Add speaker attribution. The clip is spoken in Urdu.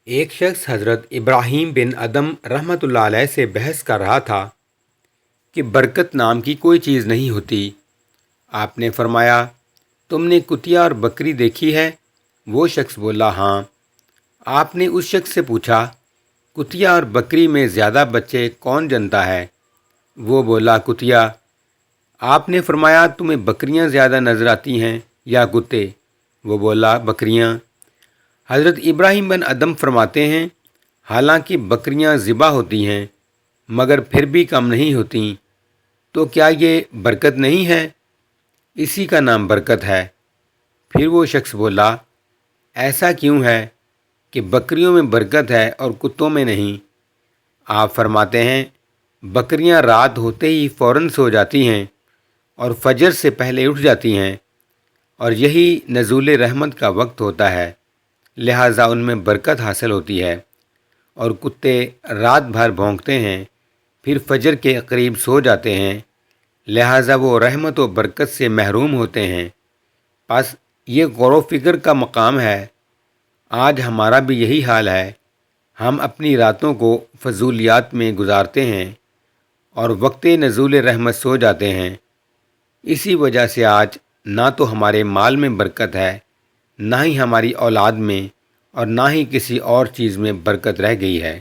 Speaker 1: ایک شخص حضرت ابراہیم بن ادم رحمۃ اللہ علیہ سے بحث کر رہا تھا کہ برکت نام کی کوئی چیز نہیں ہوتی۔ آپ نے فرمایا، تم نے کتیا اور بکری دیکھی ہے؟ وہ شخص بولا، ہاں۔ آپ نے اس شخص سے پوچھا، کتیا اور بکری میں زیادہ بچے کون جنتا ہے؟ وہ بولا، کتیا۔ آپ نے فرمایا، تمہیں بکریاں زیادہ نظر آتی ہیں یا کتے؟ وہ بولا، بکریاں۔ حضرت ابراہیم بن ادم فرماتے ہیں، حالانکہ بکریاں ذبح ہوتی ہیں مگر پھر بھی کم نہیں ہوتیں، تو کیا یہ برکت نہیں ہے؟ اسی کا نام برکت ہے۔ پھر وہ شخص بولا، ایسا کیوں ہے کہ بکریوں میں برکت ہے اور کتوں میں نہیں؟ آپ فرماتے ہیں، بکریاں رات ہوتے ہی فوراً سو جاتی ہیں اور فجر سے پہلے اٹھ جاتی ہیں، اور یہی نزول رحمت کا وقت ہوتا ہے، لہٰذا ان میں برکت حاصل ہوتی ہے۔ اور کتے رات بھر بھونکتے ہیں، پھر فجر کے قریب سو جاتے ہیں، لہٰذا وہ رحمت و برکت سے محروم ہوتے ہیں۔ بس یہ غور و فکر کا مقام ہے۔ آج ہمارا بھی یہی حال ہے۔ ہم اپنی راتوں کو فضولیات میں گزارتے ہیں اور وقت نزول رحمت سو جاتے ہیں۔ اسی وجہ سے آج نہ تو ہمارے مال میں برکت ہے، نہ ہی ہماری اولاد میں، اور نہ ہی کسی اور چیز میں برکت رہ گئی ہے۔